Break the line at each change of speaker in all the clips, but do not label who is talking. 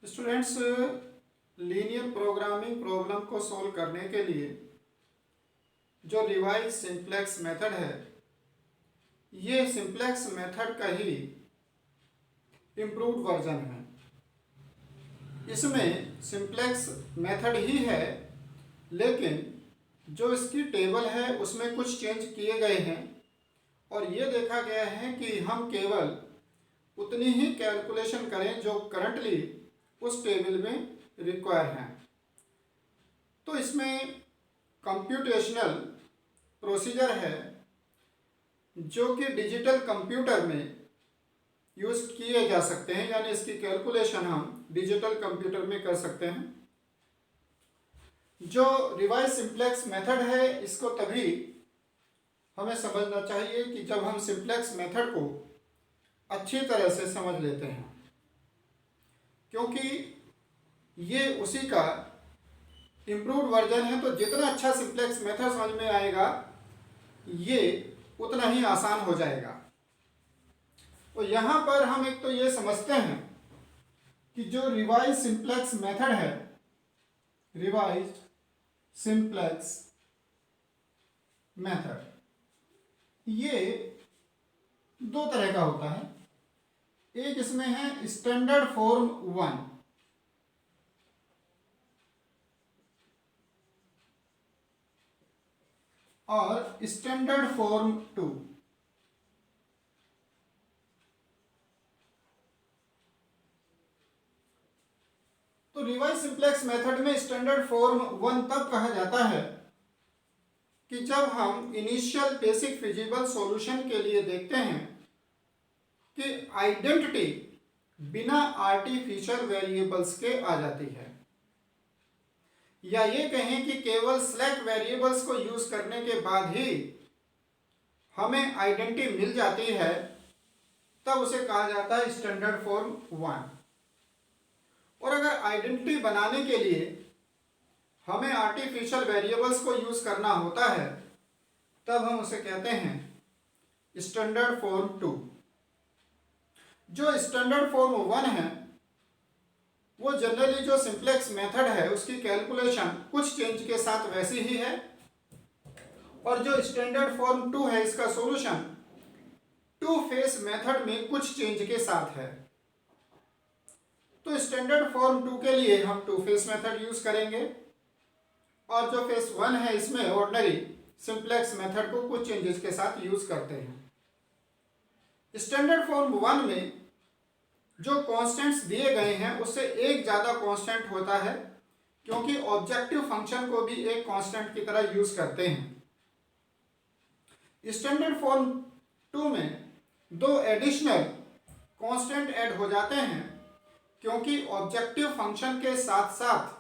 Students, linear programming problem को solve करने के लिए जो रिवाइज सिंप्लेक्स मेथड है, ये सिंप्लेक्स मेथड का ही इम्प्रूव्ड वर्जन है। इसमें सिंप्लेक्स मेथड ही है, लेकिन जो इसकी टेबल है उसमें कुछ चेंज किए गए हैं और ये देखा गया है कि हम केवल उतनी ही कैलकुलेशन करें जो करंटली उस टेबल में रिक्वायर हैं। तो इसमें कंप्यूटेशनल प्रोसीजर है जो कि डिजिटल कंप्यूटर में यूज़ किए जा सकते हैं, यानी इसकी कैलकुलेशन हम डिजिटल कंप्यूटर में कर सकते हैं। जो रिवाइज सिंप्लेक्स मेथड है, इसको तभी हमें समझना चाहिए कि जब हम सिंप्लेक्स मेथड को अच्छी तरह से समझ लेते हैं, क्योंकि ये उसी का इम्प्रूव्ड वर्जन है। तो जितना अच्छा सिंप्लेक्स मेथड समझ में आएगा, ये उतना ही आसान हो जाएगा। तो यहाँ पर हम एक तो ये समझते हैं कि जो रिवाइज सिंप्लेक्स मेथड है, रिवाइज सिंप्लेक्स मेथड, ये दो तरह का होता है। एक इसमें है स्टैंडर्ड फॉर्म 1 और स्टैंडर्ड फॉर्म 2। तो रिवाइज सिंप्लेक्स मेथड में स्टैंडर्ड फॉर्म 1 तब कहा जाता है कि जब हम इनिशियल बेसिक फिजिबल सॉल्यूशन के लिए देखते हैं कि आइडेंटिटी बिना आर्टिफिशियल वेरिएबल्स के आ जाती है, या ये कहें कि केवल स्लैक वेरिएबल्स को यूज करने के बाद ही हमें आइडेंटिटी मिल जाती है, तब उसे कहा जाता है स्टैंडर्ड फॉर्म 1। और अगर आइडेंटिटी बनाने के लिए हमें आर्टिफिशियल वेरिएबल्स को यूज करना होता है, तब हम उसे कहते हैं स्टैंडर्ड फॉर्म 2। जो स्टैंडर्ड फॉर्म 1 है, वो जनरली जो सिंप्लेक्स मेथड है उसकी कैलकुलेशन कुछ चेंज के साथ वैसी ही है, और जो स्टैंडर्ड फॉर्म 2 है, इसका सॉल्यूशन टू फेस मेथड में कुछ चेंज के साथ है। तो स्टैंडर्ड फॉर्म 2 के लिए हम टू फेस मेथड यूज करेंगे, और जो फेस 1 है, इसमें ऑर्डिनरी सिंप्लेक्स मेथड को कुछ चेंजेस के साथ यूज करते हैं। स्टैंडर्ड फॉर्म 1 में जो कांस्टेंट्स दिए गए हैं उससे एक ज़्यादा कांस्टेंट होता है, क्योंकि ऑब्जेक्टिव फंक्शन को भी एक कांस्टेंट की तरह यूज करते हैं। स्टैंडर्ड फॉर्म 2 में दो एडिशनल कांस्टेंट ऐड हो जाते हैं, क्योंकि ऑब्जेक्टिव फंक्शन के साथ साथ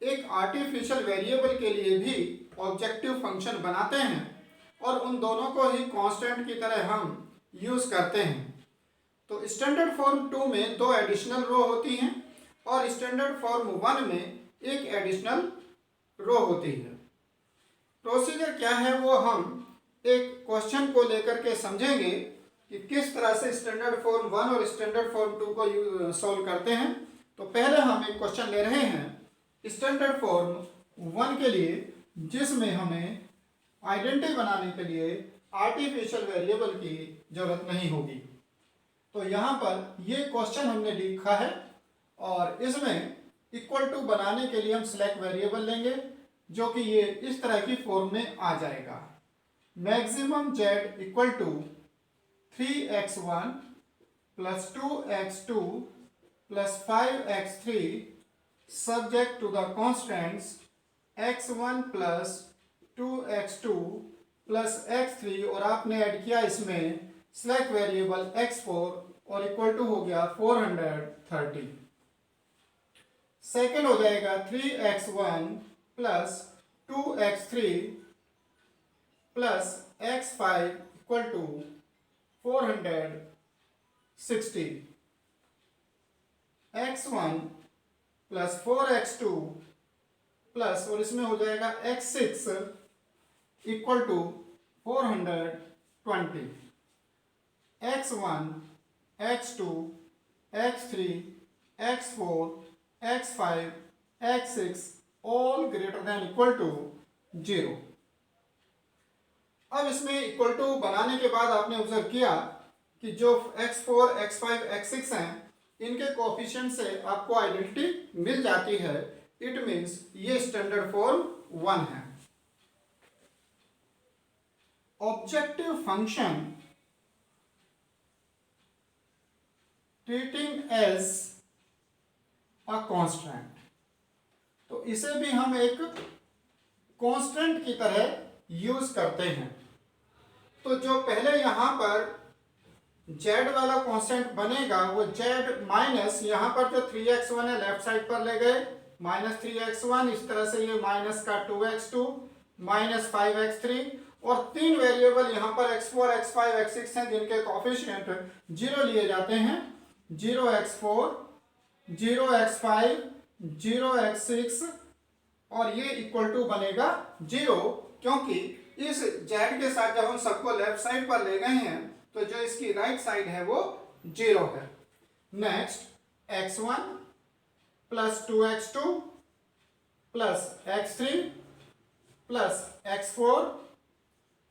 एक आर्टिफिशियल वेरिएबल के लिए भी ऑब्जेक्टिव फंक्शन बनाते हैं, और उन दोनों को ही कांस्टेंट की तरह हम यूज करते हैं। तो स्टैंडर्ड फॉर्म 2 में दो एडिशनल रो होती हैं, और स्टैंडर्ड फॉर्म 1 में एक एडिशनल रो होती है। प्रोसीजर क्या है वो हम एक क्वेश्चन को लेकर के समझेंगे कि किस तरह से स्टैंडर्ड फॉर्म 1 और स्टैंडर्ड फॉर्म 2 को सॉल्व करते हैं। तो पहले हम एक क्वेश्चन ले रहे हैं स्टैंडर्ड फॉर्म 1 के लिए, जिसमें हमें आइडेंटिटी बनाने के लिए आर्टिफिशियल वेरिएबल की जरूरत नहीं होगी। तो यहाँ पर ये क्वेश्चन हमने लिखा है, और इसमें इक्वल टू बनाने के लिए हम सिलेक्ट वेरिएबल लेंगे, जो कि ये इस तरह की फॉर्म में आ जाएगा। Maximum z equal to 3x1 plus 2x2 plus 5x3 subject to the constants x1 plus 2x2 plus x3, और आपने ऐड किया इसमें सिलेक्ट वेरिएबल x4, और इक्वल टू हो गया 430। सेकेंड हो जाएगा 3x1 plus 2x3 plus x5 equal to 460, x1 plus 4x2 plus, और इसमें हो जाएगा x6 equal to 420, x1 x2 x3 x4 x5 x6 all greater than equal to 0। अब इसमें इक्वल टू बनाने के बाद आपने ऑब्जर्व किया कि जो x4 x5 x6 हैं इनके कोएफिशिएंट से आपको आइडेंटिटी मिल जाती है। इट मीन्स ये स्टैंडर्ड फॉर्म 1 है। Objective function treating as a constant, तो इसे भी हम एक कांस्टेंट की तरह यूज करते हैं। तो जो पहले यहां पर z वाला कांस्टेंट बनेगा वो z माइनस यहाँ पर जो 3x1 है लेफ्ट साइड पर ले गए माइनस 3x1, इस तरह से ये माइनस का 2x2 माइनस 5x3 और तीन वेरिएबल यहाँ पर x4 x5 x6 हैं जिनके कोएफिशिएंट 0 लिए जाते हैं। 0x4 0x5 0x6 और ये इक्वल टू बनेगा 0, क्योंकि इस z के साथ जब हम सबको लेफ्ट साइड पर ले गए हैं तो जो इसकी राइट साइड है वो 0 है। Next x1 plus 2x2 plus x3 plus x4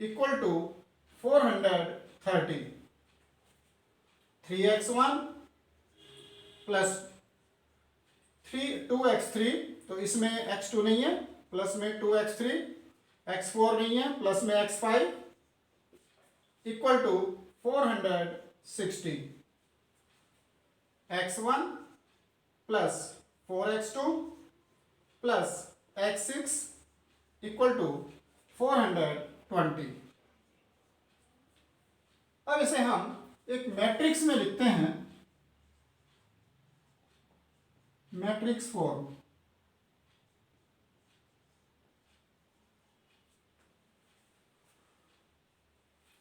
equal to 430। 3x1 plus 2x3, तो इसमें x2 नहीं है, प्लस में 2x3, x4 नहीं है, प्लस में x5 equal to 460। x1 plus 4x2 plus x6 equal to 420। अब इसे हम एक मैट्रिक्स में लिखते हैं, मैट्रिक्स फॉर्म।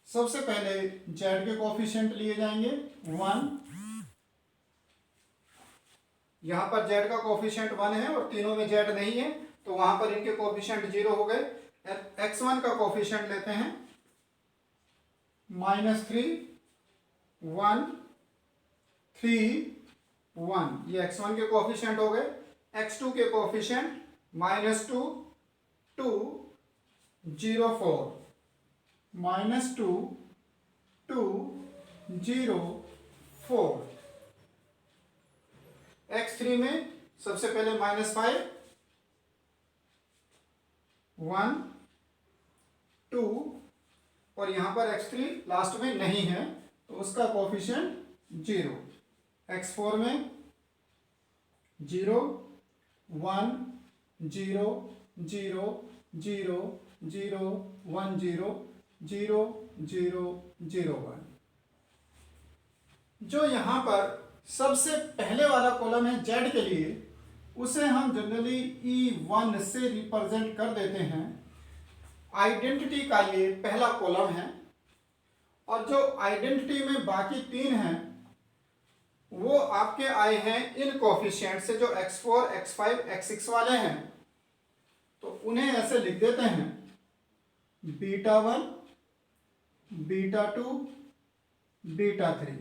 सबसे पहले z के कोएफिशिएंट लिए जाएंगे 1, यहां पर z का कोएफिशिएंट 1 है और तीनों में z नहीं है तो वहां पर इनके कोएफिशिएंट 0 हो गए। x1 का कोएफिशिएंट लेते हैं -3 1 3 1, ये x1 के कोएफिशिएंट हो गए। x2 के कोएफिशिएंट -2 2 0 4 -2 2 0 4। x3 में सबसे पहले -5 1 2 और यहां पर x3 लास्ट में नहीं है तो उसका कोएफिशिएंट 0। x4 में 0 1 0 0 0 0 1 0 0 0 0 1। जो यहां पर सबसे पहले वाला कॉलम है z के लिए, उसे हम जनरली E1 से रिप्रेजेंट कर देते हैं। आइडेंटिटी का ये पहला कॉलम है और जो आइडेंटिटी में बाकी तीन हैं वो आपके आए हैं इन कोएफिशिएंट से, जो x4 x5 x6 वाले हैं तो उन्हें ऐसे लिख देते हैं β1 β2 β3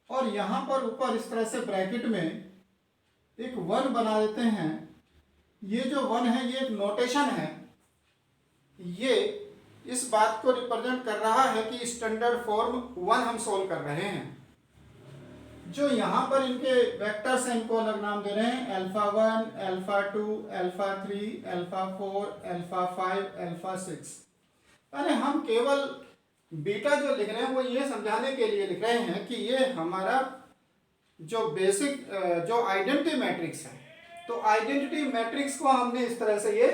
और यहां पर ऊपर इस तरह से ब्रैकेट में एक 1 बना देते हैं। ये जो 1 है ये एक नोटेशन है, ये इस बात को रिप्रेजेंट कर रहा है कि स्टैंडर्ड फॉर्म 1 हम सोल्व कर रहे हैं। जो यहाँ पर इनके वेक्टर्स हैं इनको अलग नाम दे रहे हैं α1 α2 α3 α4 α5 α6। यानी हम केवल बीटा जो लिख रहे हैं वो ये समझाने के लिए लिख रहे हैं कि ये हमारा जो बेसिक जो आइडेंटिटी मैट्रिक्स है, तो आइडेंटिटी मैट्रिक्स को हमने इस तरह से ये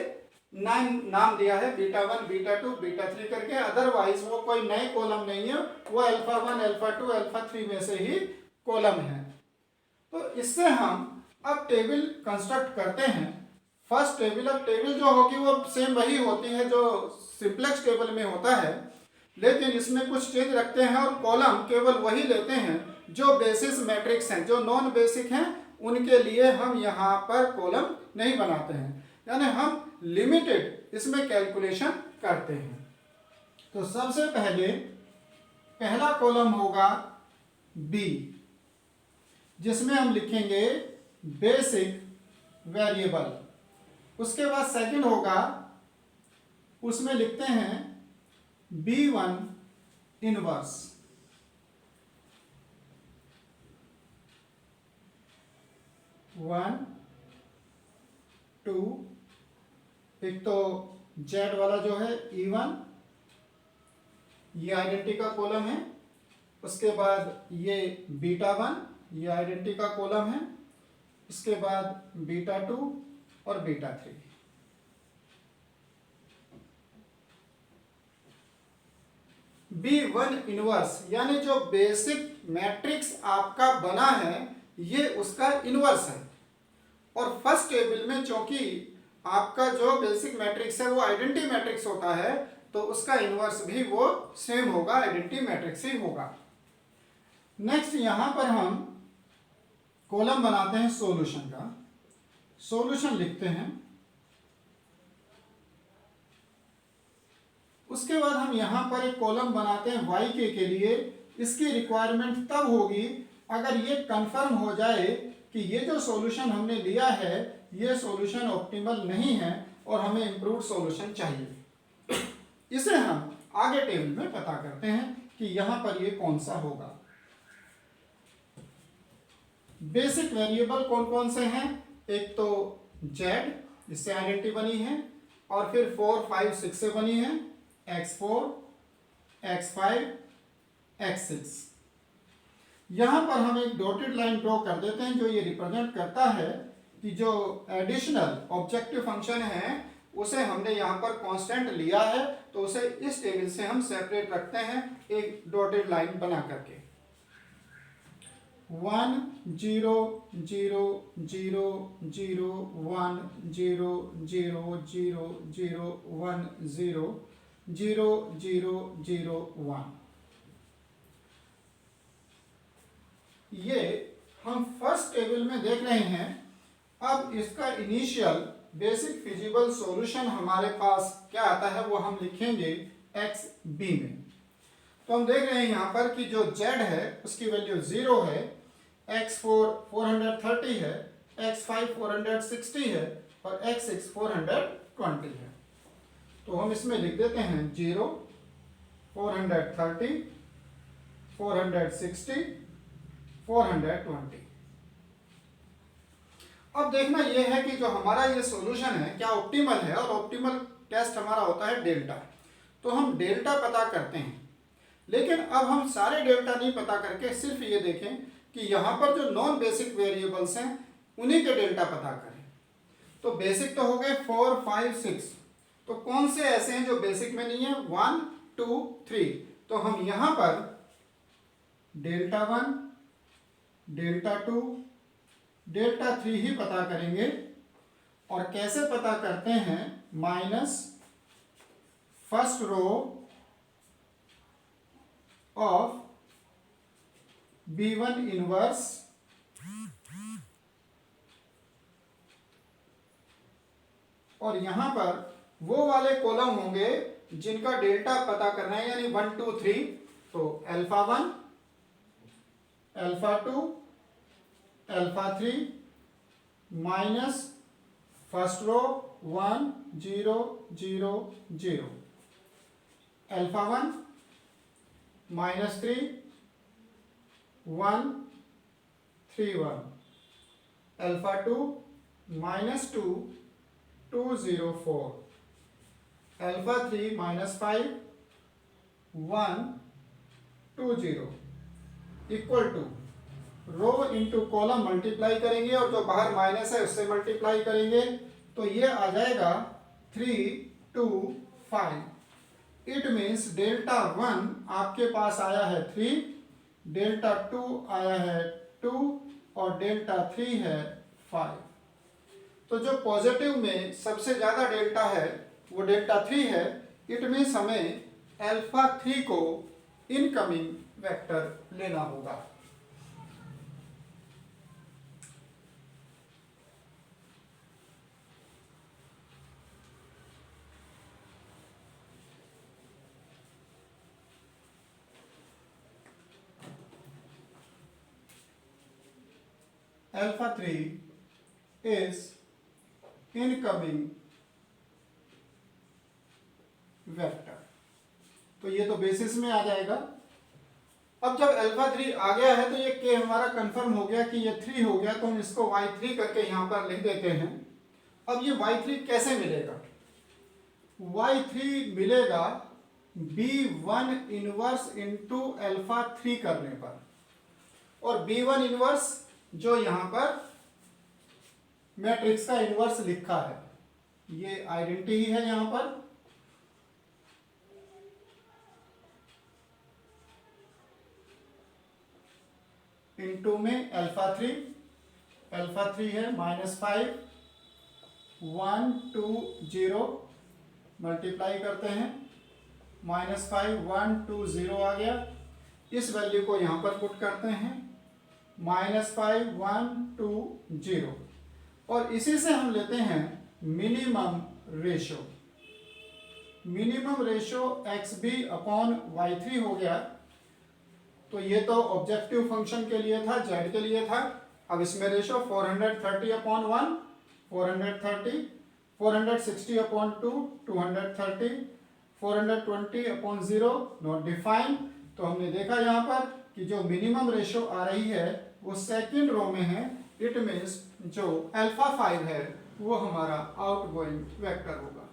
नाम दिया है β1 β2 β3 करके। अदरवाइज वो कोई नए कॉलम नहीं है, वो α1 α2 α3 में से ही कॉलम है। तो इससे हम अब टेबल कंस्ट्रक्ट करते हैं। फर्स्ट टेबल, अब टेबल जो होगी वो सेम वही होती है जो सिंपलेक्स टेबल में होता है, लेकिन इसमें कुछ चेंज रखते हैं और कॉलम केवल वही लेते हैं जो बेसिस मैट्रिक्स हैं। जो नॉन बेसिक हैं उनके लिए हम यहाँ पर कॉलम नहीं बनाते हैं, यानी हम लिमिटेड इसमें कैलकुलेशन करते हैं। तो सबसे पहले पहला कॉलम होगा बी। जिसमें हम लिखेंगे बेसिक वेरिएबल। उसके बाद सेकंड होगा, उसमें लिखते हैं B1 इनवर्स। वन टू, एक तो जेड वाला जो है E1, ये आइडेंटिटी का कॉलम है। उसके बाद ये β1, ये आइडेंटिटी का कॉलम है। इसके बाद β2 और β3। B1 इनवर्स यानी जो बेसिक मैट्रिक्स आपका बना है ये उसका इनवर्स है। और फर्स्ट टेबल में चूंकि आपका जो बेसिक मैट्रिक्स है वो आइडेंटिटी मैट्रिक्स होता है, तो उसका इनवर्स भी वो सेम होगा, आइडेंटिटी मैट्रिक्स ही होगा। नेक्स्ट यहां पर हम कॉलम बनाते हैं सॉल्यूशन का। सॉल्यूशन लिखते हैं। उसके बाद हम यहां पर एक कॉलम बनाते हैं yk के लिए। इसकी रिक्वायरमेंट तब होगी अगर ये कंफर्म हो जाए कि ये जो सॉल्यूशन हमने लिया है ये सॉल्यूशन ऑप्टिमल नहीं है और हमें इंप्रूव्ड सॉल्यूशन चाहिए। इसे हम आगे टेबल में पता करते हैं कि यहां पर ये कौन सा होगा। बेसिक वेरिएबल कौन कौन से हैं? एक तो z, इससे आइडेंटिटी बनी है, और फिर 4, 5, 6 से बनी है, x4, x5, x6। यहां पर हम एक डॉटेड लाइन ड्रॉ कर देते हैं जो ये रिप्रेजेंट करता है कि जो एडिशनल ऑब्जेक्टिव फंक्शन है उसे हमने यहाँ पर कांस्टेंट लिया है, तो उसे इस टेबल से हम सेपरेट रखते हैं एक डॉटेड लाइन बना करके। 1 0 0 0 0 1 0 0 0 0 1 0 0 0 0 1। ये हम फर्स्ट टेबल में देख रहे हैं। अब इसका इनिशियल बेसिक फिजिबल सॉल्यूशन हमारे पास क्या आता है वो हम लिखेंगे एक्स बी में। तो हम देख रहे हैं यहाँ पर कि जो z है उसकी वैल्यू 0 है, x4 430 है, x5 460 है और x6 420 है। तो हम इसमें लिख देते हैं 0 430 460 420। अब देखना यह है कि जो हमारा ये सॉल्यूशन है क्या ऑप्टिमल है, और ऑप्टिमल टेस्ट हमारा होता है डेल्टा। तो हम डेल्टा पता करते हैं, लेकिन अब हम सारे डेल्टा नहीं पता करके सिर्फ ये देखें कि यहाँ पर जो नॉन बेसिक वेरिएबल्स हैं उन्हीं के डेल्टा पता करें। तो बेसिक तो हो गए 4, 5, 6, तो कौन से ऐसे हैं जो बेसिक में नहीं है? 1, 2, 3। तो हम यहाँ पर डेल्टा 1, डेल्टा 2, डेल्टा 3 ही पता करेंगे। और कैसे पता करते हैं? Minus first row of B1 inverse और यहां पर वो वाले कॉलम होंगे जिनका डेल्टा पता करना है, यानी 1, 2, 3। तो alpha 1, alpha 2, alpha 3 minus first row 1, 0, 0, 0, alpha 1 minus 3 1, 3, 1, alpha 2 minus 2 2, 0, 4, alpha 3 minus 5 1, 2, 0 equal to row into column multiply करेंगे और जो बाहर माइनस है उससे मल्टीप्लाई करेंगे, तो ये आ जाएगा 3, 2, 5। इट मीन्स डेल्टा 1 आपके पास आया है 3, डेल्टा 2 आया है 2 और डेल्टा 3 है 5। तो जो पॉजिटिव में सबसे ज्यादा डेल्टा है वो डेल्टा 3 है। इट मीन्स हमें अल्फा 3 को इनकमिंग वेक्टर लेना होगा। Alpha 3 is incoming vector. तो ये तो बेसिस में आ जाएगा। अब जब अल्फा 3 आ गया है तो ये के हमारा कंफर्म हो गया कि ये 3 हो गया, तो हम इसको y3 करके यहां पर लिख देते हैं। अब ये y3 कैसे मिलेगा? y3 मिलेगा b1 इनवर्स इंटू अल्फा 3 करने पर, और b1 इनवर्स जो यहां पर मैट्रिक्स का इनवर्स लिखा है, ये आइडेंटिटी है यहां पर। इनटू में अल्फा 3 है -5 1 2 0, मल्टीप्लाई करते हैं, -5 1 2 0 आ गया। इस वैल्यू को यहां पर पुट करते हैं, -5 1 2 0, और इसी से हम लेते हैं minimum ratio. Minimum ratio XB upon y3 हो गया। तो ये तो ऑब्जेक्टिव फंक्शन के लिए था, z के लिए था। अब इसमें ratio 430 upon 1 430, 460 upon 2 230, 420 upon 0 not defined. तो हमने देखा यहाँ पर कि जो मिनिमम रेशो आ रही है वो सेकंड रो में है। इट मीन्स जो अल्फा 5 है वो हमारा आउटगोइंग वेक्टर होगा।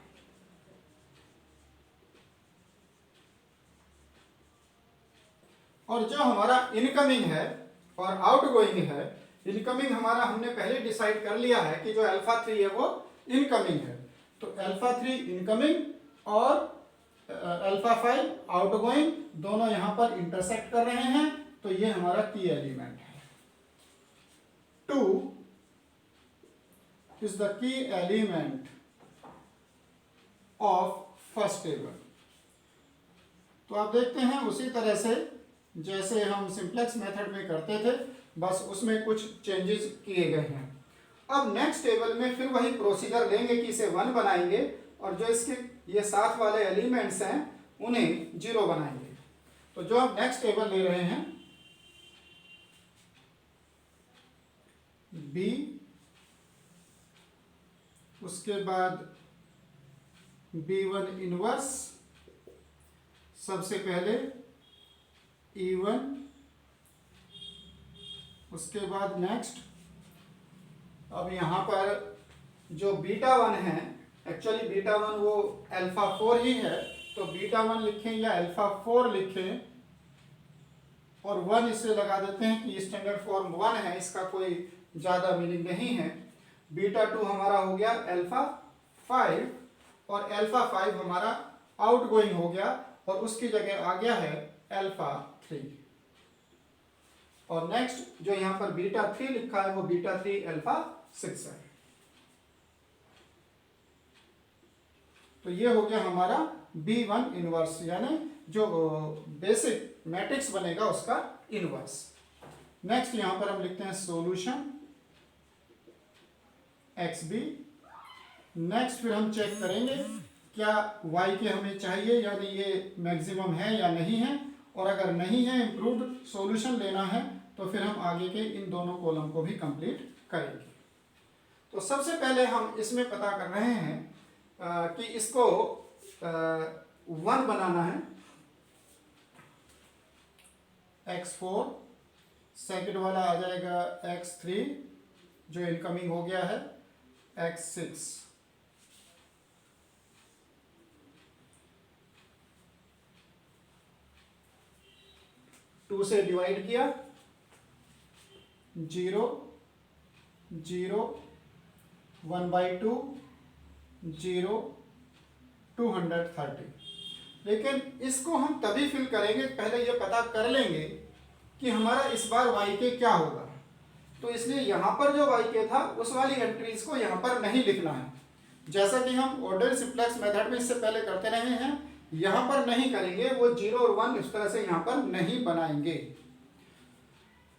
और जो हमारा इनकमिंग है और आउटगोइंग है, इनकमिंग हमारा हमने पहले डिसाइड कर लिया है कि जो अल्फा 3 है वो इनकमिंग है। तो अल्फा 3 इनकमिंग और अल्फा 5 आउटगोइंग दोनों यहां पर इंटरसेक्ट कर रहे हैं। तो ये हमारा की एलिमेंट है। 2 is the key element of first table. तो आप देखते हैं उसी तरह से जैसे हम सिंप्लेक्स मेथड में करते थे, बस उसमें कुछ चेंजेस किए गए हैं। अब नेक्स्ट टेबल में फिर वही प्रोसीजर लेंगे कि इसे 1 बनाएंगे, और जो इसके ये साथ वाले एलिमेंट्स हैं उन्हें 0 बनाएंगे। तो जो हम नेक्स्ट टेबल ले रहे हैं, B, उसके बाद B1 इनवर्स, सबसे पहले E1, उसके बाद नेक्स्ट। अब यहाँ पर जो बीटा 1 है, एक्चुअली बीटा 1 वो अल्फा 4 ही है, तो बीटा 1 लिखें या अल्फा 4 लिखें, और 1 इससे लगा देते हैं कि स्टैंडर्ड फॉर्म 1 है, इसका कोई ज़्यादा मीनिंग नहीं है। बीटा 2 हमारा हो गया अल्फा 5, और अल्फा 5 हमारा आउटगोइंग हो गया, और उसकी जगह आ गया है अल्फा 3। और नेक्स्ट जो यहां पर बीटा 3 लिखा है वो बीटा 3 अल्फा 6 है। तो ये हो गया हमारा B1 इनवर्स, यानी जो बेसिक मैट्रिक्स बनेगा उसका इनवर्स। नेक्स्ट यहां पर हम लिखते हैं सॉल्यूशन XB। नेक्स्ट फिर हम चेक करेंगे क्या y के हमें चाहिए, यानी ये मैक्सिमम है या नहीं है, और अगर नहीं है, इम्प्रूव्ड सॉल्यूशन लेना है, तो फिर हम आगे के इन दोनों कॉलम को भी कंप्लीट करेंगे। तो सबसे पहले हम इसमें पता कर रहे हैं कि इसको 1 बनाना है, x4, सेकंड वाला आ जाएगा x3 जो इनकमिंग हो गया है, x6, टू से डिवाइड किया, 0 0 1/2 0 230। लेकिन इसको हम तभी फिल करेंगे, पहले ये पता कर लेंगे कि हमारा इस बार YK क्या होगा। तो इसलिए यहाँ पर जो YK था उस वाली एंट्रीज को यहाँ पर नहीं लिखना है, जैसा कि हम ऑर्डर सिंप्लेक्स मेथड में इससे पहले करते रहे हैं। यहाँ पर नहीं करेंगे, वो 0 और 1 इस तरह से यहाँ पर नहीं बनाएंगे।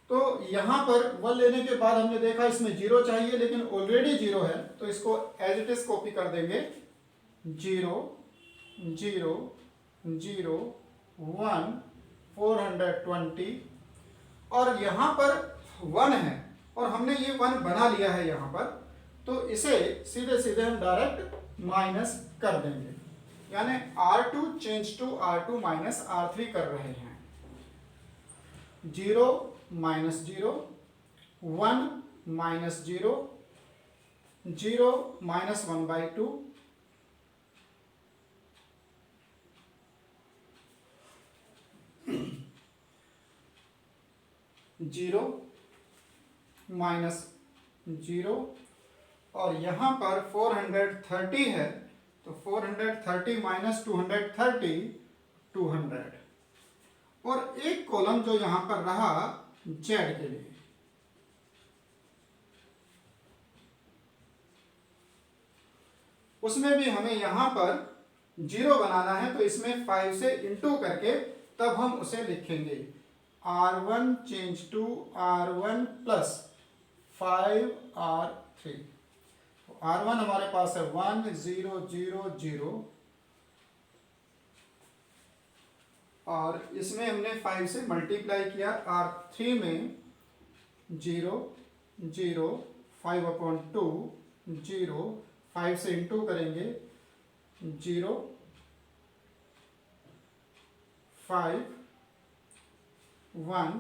तो यहाँ पर 1 लेने के बाद हमने देखा इसमें 0 चाहिए, लेकिन ऑलरेडी 0 है, तो इसको एज इट इज कॉपी कर देंगे, 0 0 0 1 420, और यहाँ पर 1 है और हमने ये 1 बना लिया है यहाँ पर, तो इसे सीधे सीधे हम डायरेक्ट माइनस कर देंगे, यानी R2 change to R2 minus R3 कर रहे हैं। 0 माइनस 0, 1 माइनस 0, 0 माइनस 1/2, 0 माइनस 0, और यहाँ पर 430 है, तो 430 माइनस 230, 200, और एक कॉलम जो यहाँ पर रहा जेड के लिए, उसमें भी हमें यहाँ पर 0 बनाना है, तो इसमें 5 से इंटू करके तब हम उसे लिखेंगे। R1 change to R1 plus 5R3। R1 हमारे पास है 1 0 0 0, और इसमें हमने 5 से मल्टीप्लाई किया। R3 में 0 0 5/2 0, 5 से इंटू करेंगे 0 5 1,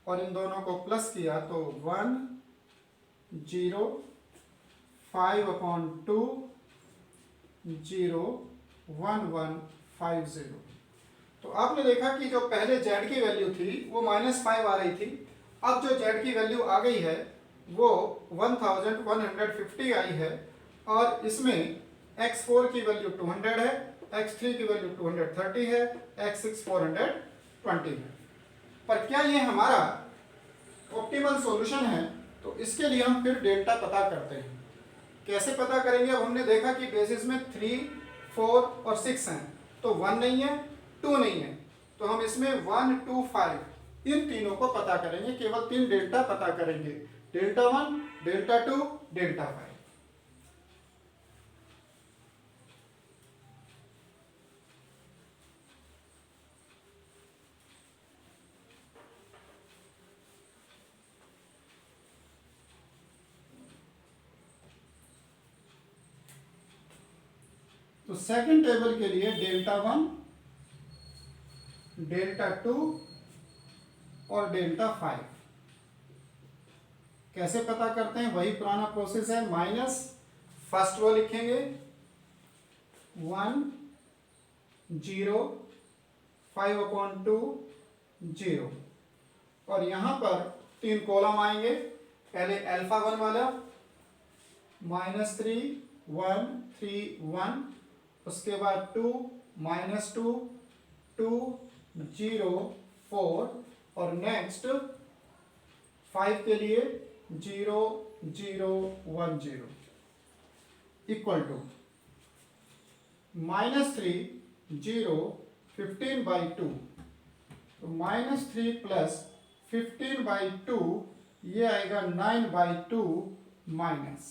और इन दोनों को प्लस किया तो 1 0 5/2 0 1 1 5 0। तो आपने देखा कि जो पहले z की वैल्यू थी वो -5 आ रही थी, अब जो z की वैल्यू आ गई है वो 1150 आई है, और इसमें x4 की वैल्यू 200 है, x3 की वैल्यू 230 है, x6 420 है। पर क्या ये हमारा ऑप्टिमल सॉल्यूशन है? तो इसके लिए हम फिर डेल्टा पता करते हैं। कैसे पता करेंगे? अब हमने देखा कि बेसिस में 3 4 और 6 हैं, तो 1 नहीं है, 2 नहीं है, तो हम इसमें 1 2 5 इन तीनों को पता करेंगे। केवल 3 डेल्टा पता करेंगे, डेल्टा 1, डेल्टा 2, डेल्टा 5। तो सेकंड टेबल के लिए डेल्टा 1, डेल्टा 2 और डेल्टा 5 कैसे पता करते हैं? वही पुराना प्रोसेस है, माइनस फर्स्ट रो लिखेंगे 1 0 5/2 0, और यहां पर 3 कॉलम आएंगे। पहले अल्फा 1 वाला -3 1 3 1, उसके बाद 2 -2 2 0 4, और नेक्स्ट 5 के लिए 0 0 1 0 इक्वल टू -3 0 15/2, तो -3 प्लस 15/2 ये आएगा 9/2 माइनस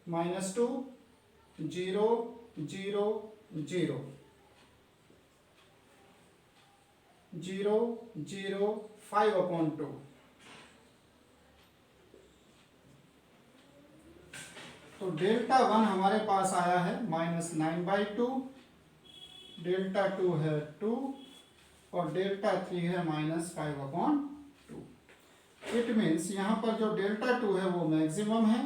-2 0 0 0 0 0 5/2। तो डेल्टा 1 हमारे पास आया है -9/2, डेल्टा 2 है 2, और डेल्टा 3 है -5/2। इट मीन्स यहाँ पर जो डेल्टा 2 है वो मैक्सिमम है,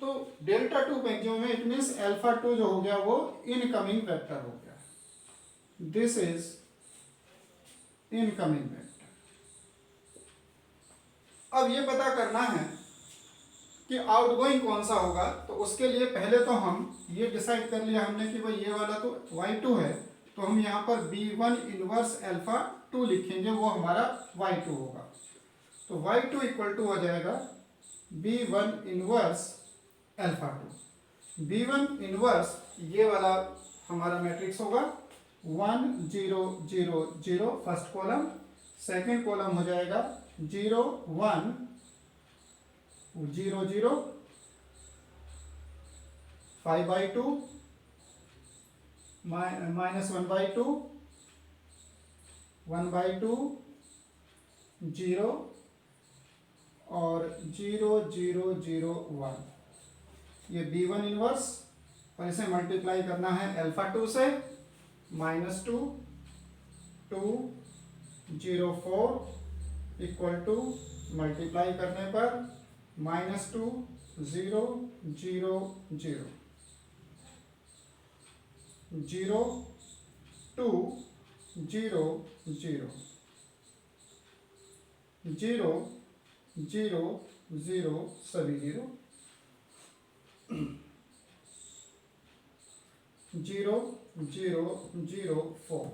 तो डेल्टा 2 मैक्सिमम है। इट मीन्स अल्फा 2 जो हो गया वो इनकमिंग वेक्टर हो गया। This is incoming vector. अब ये पता करना है कि आउटगोइंग कौन सा होगा, तो उसके लिए पहले तो हम ये डिसाइड कर लिया हमने कि भाई ये वाला तो y2 है, तो हम यहाँ पर b1 इनवर्स अल्फा 2 लिखेंगे, वो हमारा y2 होगा। तो y2 इक्वल टू हो जाएगा b1 inverse alpha 2। b1 inverse ये वाला हमारा मैट्रिक्स होगा 1 0 0 0 फर्स्ट कॉलम, सेकंड कॉलम हो जाएगा 0 1 0 0, 5/2, -1/2, 1/2, 0 और 0 0 0 1। ये B1 इनवर्स, और इसे मल्टीप्लाई करना है α2 से, -2 2 0 4 इक्वल टू, मल्टीप्लाई करने पर -2 0 0 0 0 2 0 0 0 0 0 सभी 0 0 0 0 4।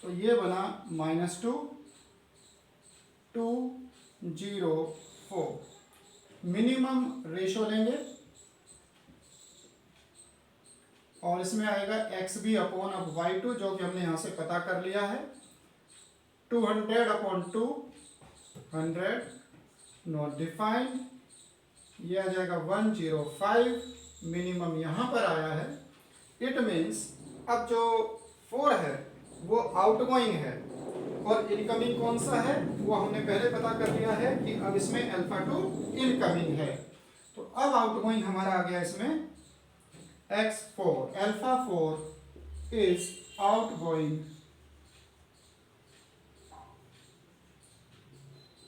तो ये बना -2 2 0 4। मिनिमम रेशो लेंगे और इसमें आएगा XB अपॉन अब Y2, जो कि हमने यहां से पता कर लिया है। 200/2 100 नॉट डिफाइंड, ये आ जाएगा 105। मिनिमम यहां पर आया है। इट मीन्स अब जो 4 है वो आउटगोइंग है और इनकमिंग कौन सा है वो हमने पहले पता कर लिया है कि अब इसमें α2 इनकमिंग है। तो अब आउटगोइंग हमारा आ गया इसमें X4, α4 इज आउटगोइंग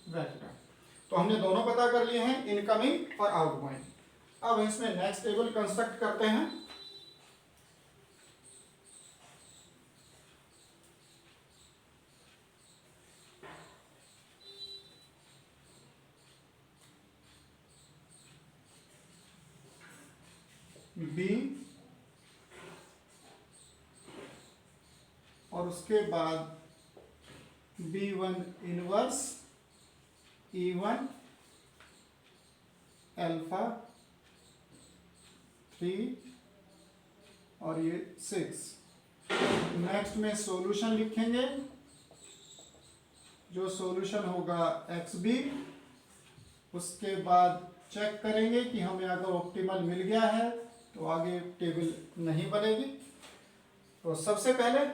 वेक्टर। तो हमने दोनों पता कर लिए हैं, इनकमिंग और आउटगोइंग। अब इसमें नेक्स्ट टेबल कंस्ट्रक्ट करते हैं। B और उसके बाद B1 इनवर्स, E1 α3 और ये 6। नेक्स्ट में सॉल्यूशन लिखेंगे। जो सॉल्यूशन होगा XB, उसके बाद चेक करेंगे कि हमें अगर ऑप्टिमल मिल गया है तो आगे टेबल नहीं बनेगी। तो सबसे पहले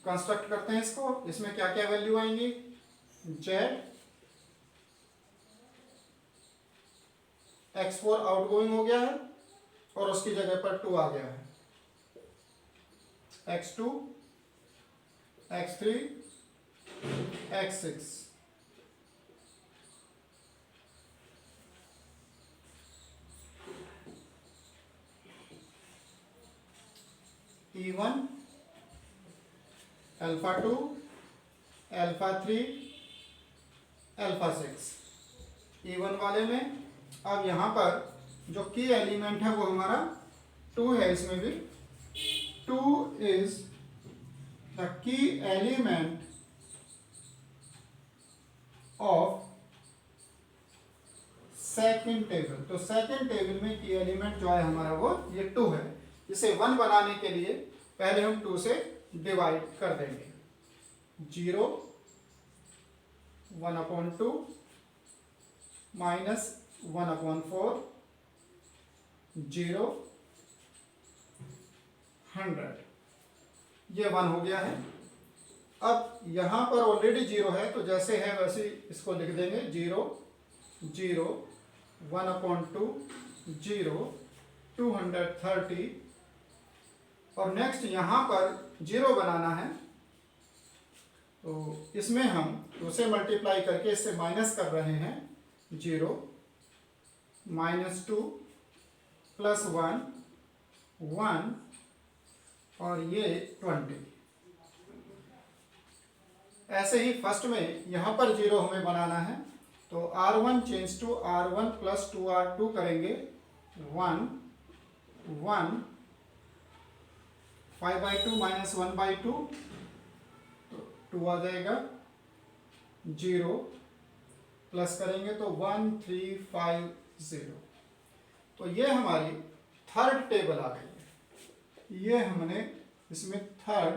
कंस्ट्रक्ट करते हैं इसको। इसमें क्या क्या वैल्यू आएंगी? Z, X4 आउटगोइंग हो गया है और उसकी जगह पर 2 आ गया है। X2, X3, X6। E1, α2, α3, α6। E1 वाले में अब यहां पर जो की एलिमेंट है वो हमारा 2 है। इसमें भी 2 is the key element of second table. तो सेकंड टेबल में की एलिमेंट जो है हमारा वो ये 2 है। इसे 1 बनाने के लिए पहले हम 2 से डिवाइड कर देंगे। 0 1/2 -1/4 0 100। ये 1 हो गया है। अब यहां पर ऑलरेडी 0 है तो जैसे है वैसे इसको लिख देंगे। 0 0 1/2 0 230। और नेक्स्ट यहां पर 0 बनाना है तो इसमें हम उसे मल्टीप्लाई करके इससे माइनस कर रहे हैं। 0 -2 +1 1 और ये 20। ऐसे ही फर्स्ट में यहां पर 0 हमें बनाना है तो R1 change to R1 + 2R2 करेंगे। 1 1 5/2 -1/2 तो 2 आ जाएगा। 0 प्लस करेंगे तो 1350। तो ये हमारी थर्ड टेबल आ गई है। ये हमने इसमें थर्ड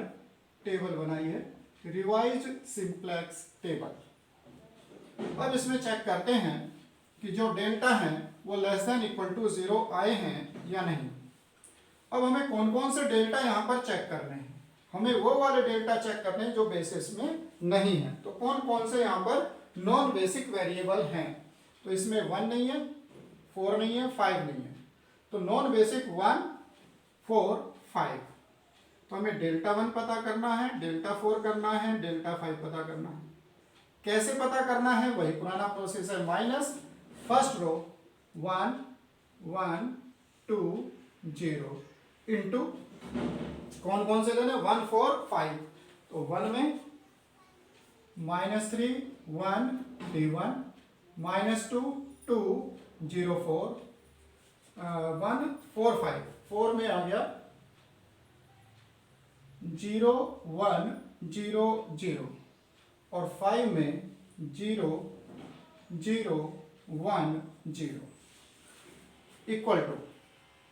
टेबल बनाई है, रिवाइज्ड सिंप्लेक्स टेबल। अब इसमें चेक करते हैं कि जो डेल्टा है वो लेस देन इक्वल टू 0 आए हैं या नहीं। अब हमें कौन कौन से डेल्टा यहाँ पर चेक करने हैं, हमें वो वाले डेल्टा चेक करने हैं जो बेसिस में नहीं है। तो कौन कौन से यहाँ पर नॉन बेसिक वेरिएबल हैं, तो इसमें 1 नहीं है, 4 नहीं है, 5 नहीं है। तो नॉन बेसिक 1, 4, 5। तो हमें डेल्टा 1 पता करना है, डेल्टा 4 करना है, डेल्टा 5 पता करना है। कैसे पता करना है, वही पुराना प्रोसेस है, माइनस फर्स्ट रो 1, 1, 2, 0 इंटू कौन कौन से लेने, 1, 4, 5। तो 1 में -3, 1, 3, 1, -2, 2, 0, 4, 1, 4, 5। 4 में आ गया 0, 1, 0, 0 और 5 में 0, 0, 1, 0 इक्वल टू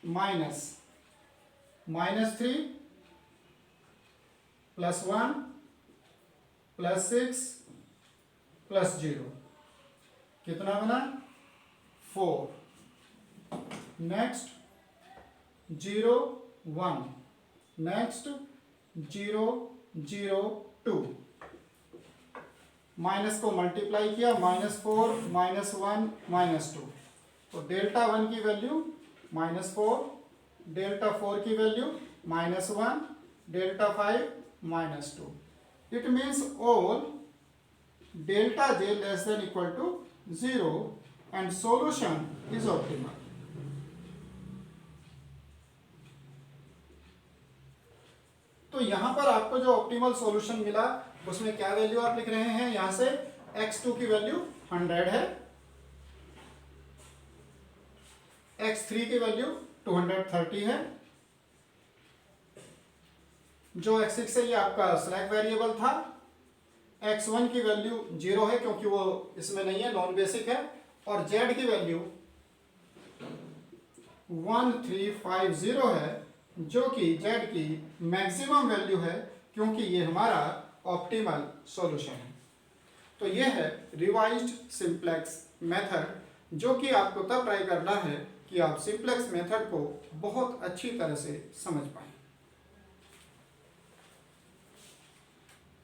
-3 +1 +6 +0 कितना बना, 4। Next 0, 1, next 0, 0, 2। माइनस को मल्टीप्लाई किया, -4, -1, -2। तो डेल्टा 1 की वैल्यू -4, डेल्टा 4 की value -1, delta 5 -2। It means all delta j less than equal to 0 and solution is optimal. तो यहां पर आपको जो ऑप्टिमल सॉल्यूशन मिला उसमें क्या वैल्यू आप लिख रहे हैं, यहां से x2 की वैल्यू 100 है, x3 की वैल्यू 230 है, जो x6 है ये आपका स्लैक वेरिएबल था, x1 की वैल्यू 0 है क्योंकि वो इसमें नहीं है, नॉन बेसिक है, और z की वैल्यू 1350 है जो कि z की मैक्सिमम वैल्यू है क्योंकि ये हमारा ऑप्टिमल सॉल्यूशन है। तो ये है रिवाइज्ड सिंप्लेक्स मेथड, जो कि आपको तब ट्राई करना है कि आप सिंप्लेक्स मेथड को बहुत अच्छी तरह से समझ पाएं।